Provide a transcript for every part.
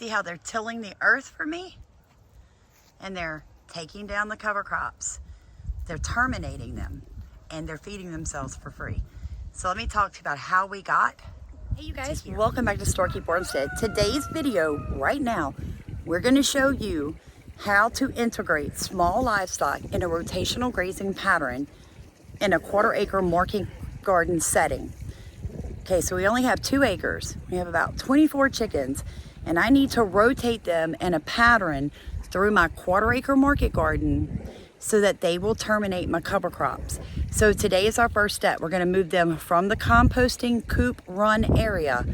see how they're tilling the earth for me? And they're taking down the cover crops. They're terminating them, and they're feeding themselves for free. So let me talk to you about how we got. Hey you guys, welcome back to Storekeeper Farmstead. Today's video, right now, we're gonna show you how to integrate small livestock in a rotational grazing pattern in a 1/4 acre market garden setting. Okay, so we only have 2 acres. We have about 24 chickens, and I need to rotate them in a pattern through my 1/4 acre market garden so that they will terminate my cover crops. So today is our first step. We're gonna move them from the composting coop run area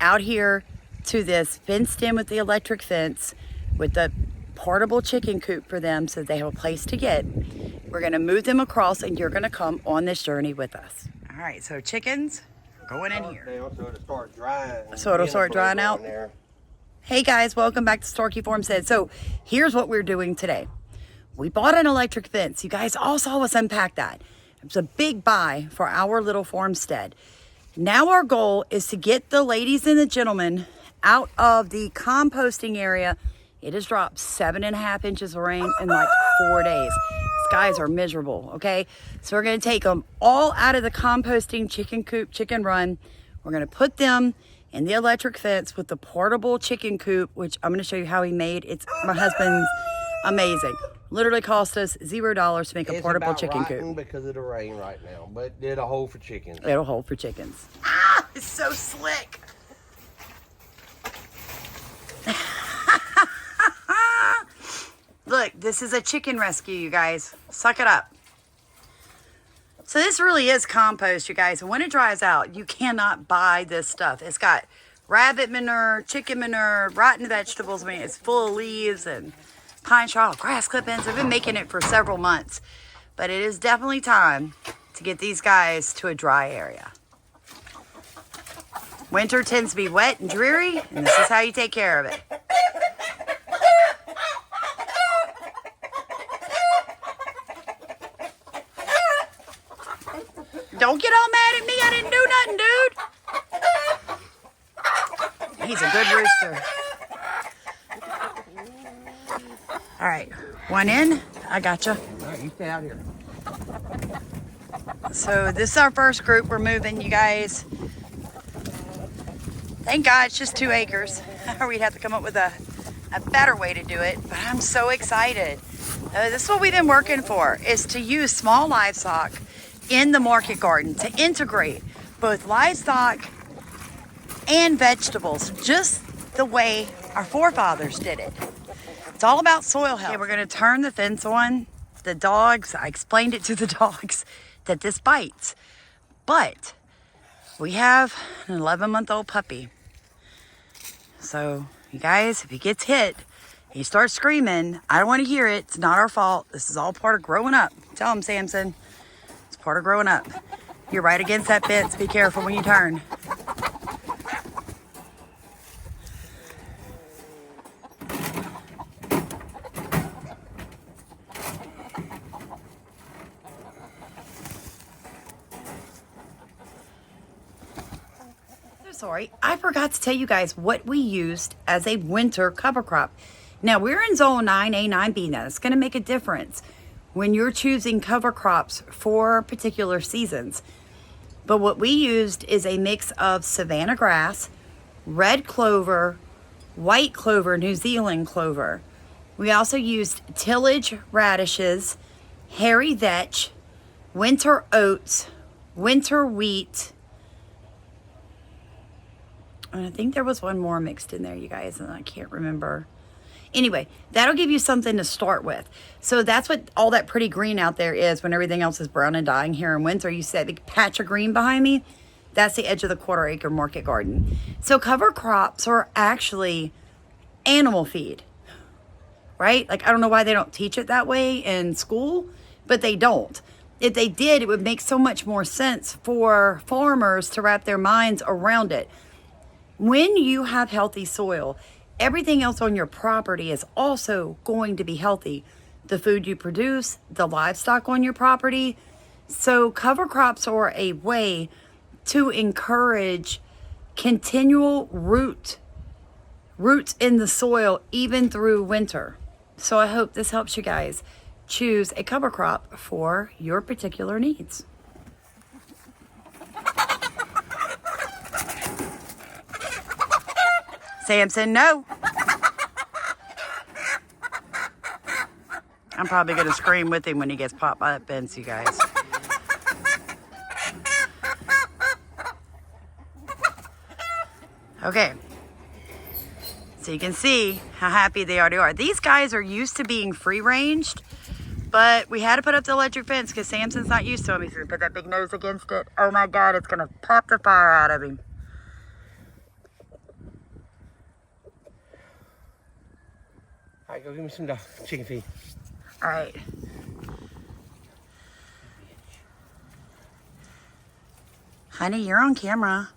out here to this fenced in with the electric fence with the portable chicken coop for them so they have a place to get. We're gonna move them across and you're gonna come on this journey with us. All right, so chickens going in here. So it'll start drying. So it'll start drying out. Hey guys, welcome back to Storekeeper Farmstead. So here's what we're doing today. We bought an electric fence. You guys all saw us unpack that. It was a big buy for our little farmstead. Now our goal is to get the ladies and the gentlemen out of the composting area. It has dropped 7.5 inches of rain in like 4 days. These guys are miserable, okay? So we're gonna take them all out of the composting chicken coop, chicken run. We're gonna put them in the electric fence with the portable chicken coop, which I'm gonna show you how he made. It's my husband's amazing. Literally cost us $0 to make a portable chicken coop. Because of the rain right now, but it'll hold for chickens. It'll hold for chickens. Ah, it's so slick. Look, this is a chicken rescue, you guys. Suck it up. So this really is compost, you guys. And when it dries out, you cannot buy this stuff. It's got rabbit manure, chicken manure, rotten vegetables. I mean, it's full of leaves and pine straw, grass clippings. I've been making it for several months. But it is definitely time to get these guys to a dry area. Winter tends to be wet and dreary, and this is how you take care of it. Don't get all mad at me. I didn't do nothing, dude. He's a good rooster. All right, one in. I gotcha. All right, you stay out here. So this is our first group we're moving, you guys. Thank God it's just 2 acres. Or we'd have to come up with a better way to do it. But I'm so excited. This is what we've been working for, is to use small livestock in the market garden to integrate both livestock and vegetables, just the way our forefathers did it. It's all about soil health. Okay, we're gonna turn the fence on. The dogs, I explained it to the dogs that this bites, but we have an 11-month-old puppy. So you guys, if he gets hit, he starts screaming, I don't want to hear it. It's not our fault. This is all part of growing up. Tell him, Samson. It's part of growing up. You're right against that fence. Be careful when you turn. Sorry, I forgot to tell you guys what we used as a winter cover crop. Now we're in zone 9A, 9B now. It's going to make a difference when you're choosing cover crops for particular seasons. But what we used is a mix of savanna grass, red clover, white clover, New Zealand clover. We also used tillage radishes, hairy vetch, winter oats, winter wheat, and I think there was one more mixed in there, you guys, and I can't remember. Anyway, that'll give you something to start with. So that's what all that pretty green out there is when everything else is brown and dying here in winter. You see that big patch of green behind me? That's the edge of the 1/4 acre market garden. So cover crops are actually animal feed, right? Like, I don't know why they don't teach it that way in school, but they don't. If they did, it would make so much more sense for farmers to wrap their minds around it. When you have healthy soil, everything else on your property is also going to be healthy. The food you produce, the livestock on your property. So cover crops are a way to encourage continual root roots in the soil even through winter. So I hope this helps you guys choose a cover crop for your particular needs. Samson, no. I'm probably gonna scream with him when he gets popped by that fence, you guys. Okay. So you can see how happy they already are. These guys are used to being free ranged, but we had to put up the electric fence because Samson's not used to them. He's gonna put that big nose against it. Oh my God, it's gonna pop the fire out of him. All right, go give me some chicken feed. All right. Honey, you're on camera.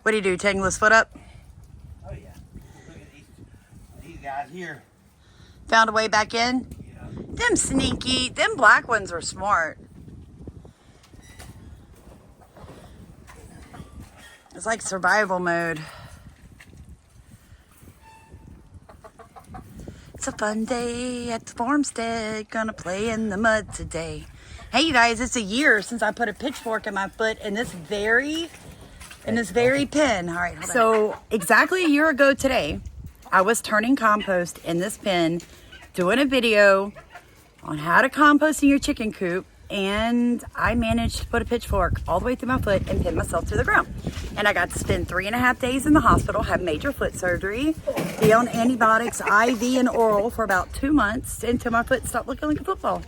What do you do, tangle his foot up? Oh yeah. Look at these guys here. Found a way back in? Yeah. Them sneaky, them black ones are smart. It's like survival mode. It's a fun day at the farmstead. Gonna play in the mud today. Hey, you guys, it's a year since I put a pitchfork in my foot in this very pen. All right, hold on. So exactly a year ago today, I was turning compost in this pen, doing a video on how to compost in your chicken coop, and I managed to put a pitchfork all the way through my foot and pin myself to the ground. And I got to spend 3.5 days in the hospital, have major foot surgery, be on antibiotics, IV and oral for about 2 months until my foot stopped looking like a football.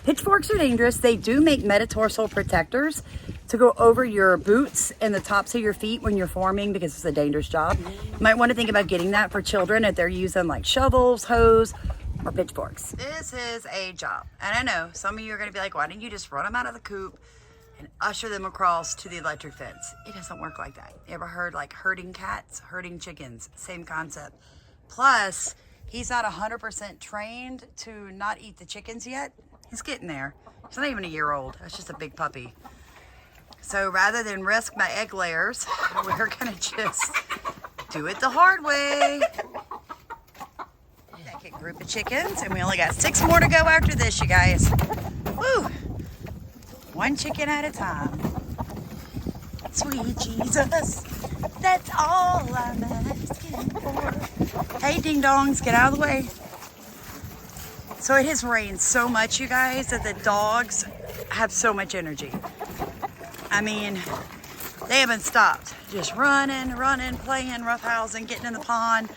Pitchforks are dangerous. They do make metatarsal protectors to go over your boots and the tops of your feet when you're forming because it's a dangerous job. You might want to think about getting that for children if they're using like shovels, hose, or pitchforks. This is a job. And I know some of you are going to be like, why didn't you just run them out of the coop and usher them across to the electric fence? It doesn't work like that. You ever heard like herding cats, herding chickens? Same concept. Plus, he's not 100% trained to not eat the chickens yet. He's getting there. He's not even a year old. That's just a big puppy. So rather than risk my egg layers, we're gonna just do it the hard way. Second group of chickens, and we only got 6 more to go after this, you guys. Woo! 1 chicken at a time. Sweet Jesus, that's all I'm asking for. Hey, ding dongs, get out of the way. So it has rained so much, you guys, that the dogs have so much energy. I mean, they haven't stopped. Just running, playing, roughhousing, getting in the pond,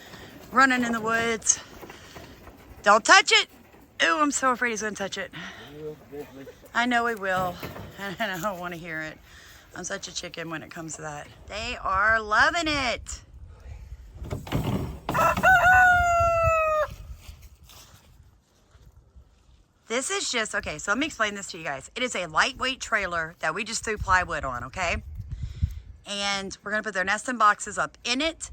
running in the woods. Don't touch it. Ooh, I'm so afraid he's gonna touch it. I know he will, and I don't want to hear it. I'm such a chicken when it comes to that. They are loving it. This is just, okay, so let me explain this to you guys. It is a lightweight trailer that we just threw plywood on, okay? And we're gonna put their nesting boxes up in it.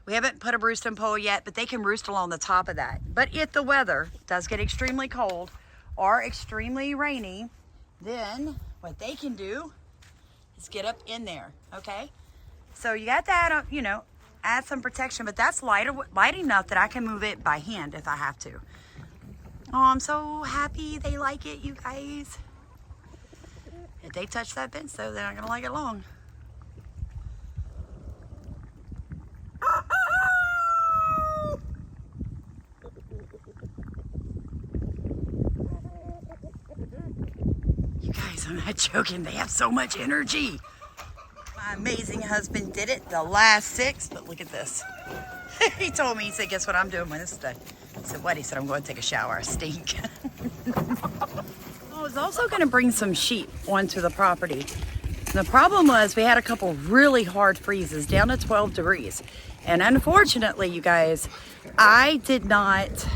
We haven't put a roosting pole yet, but they can roost along the top of that. But if the weather does get extremely cold or extremely rainy, then what they can do is get up in there, okay? So you got that, you know, add some protection, but that's light enough that I can move it by hand if I have to. Oh, I'm so happy they like it, you guys. If they touch that fence, though, they're not gonna like it long. You guys, I'm not joking. They have so much energy. My amazing husband did it the last 6, but look at this. He told me, he said, guess what I'm doing when this is done? I said, what? He said, I'm going to take a shower. I stink. I was also going to bring some sheep onto the property. The problem was we had a couple really hard freezes down to 12 degrees. And unfortunately, you guys, I did not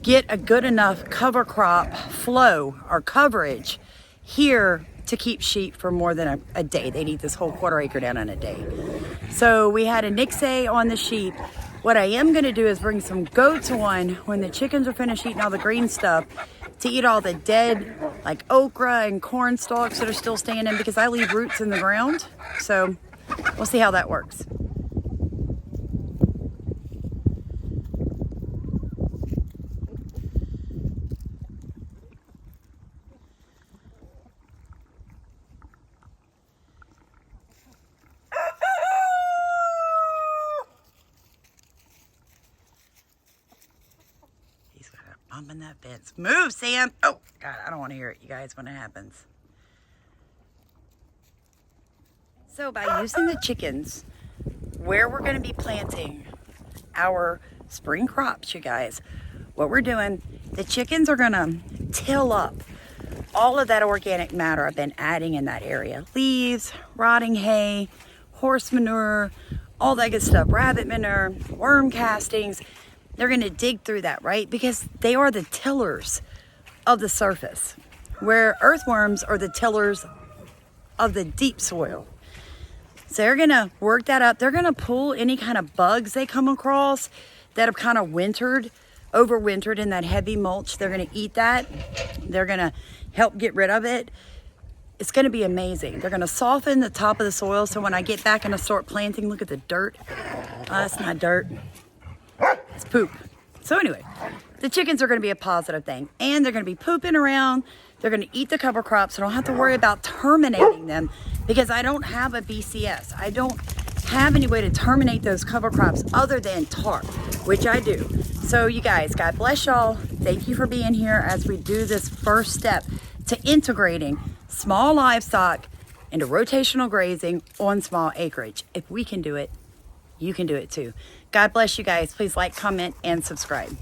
get a good enough cover crop flow or coverage here to keep sheep for more than a day. They'd eat this whole 1/4 acre down in a day. So we had a nixay on the sheep. What I am gonna do is bring some goats on when the chickens are finished eating all the green stuff to eat all the dead like okra and corn stalks that are still standing because I leave roots in the ground. So we'll see how that works. bumping that fence. Move, Sam. Oh, God, I don't want to hear it, you guys, when it happens. So by using the chickens, where we're going to be planting our spring crops, you guys, what we're doing, the chickens are going to till up all of that organic matter I've been adding in that area. Leaves, rotting hay, horse manure, all that good stuff, rabbit manure, worm castings. They're going to dig through that, right? Because they are the tillers of the surface, where earthworms are the tillers of the deep soil. So they're going to work that up. They're going to pull any kind of bugs they come across that have kind of overwintered in that heavy mulch. They're going to eat that. They're going to help get rid of it. It's going to be amazing. They're going to soften the top of the soil. So when I get back and I start planting, look at the dirt. That's not dirt. It's poop. So anyway, the chickens are going to be a positive thing. And they're going to be pooping around. They're going to eat the cover crops. So I don't have to worry about terminating them because I don't have a BCS. I don't have any way to terminate those cover crops other than tarp, which I do. So you guys, God bless y'all. Thank you for being here as we do this first step to integrating small livestock into rotational grazing on small acreage. If we can do it, you can do it too. God bless you guys. Please like, comment, and subscribe.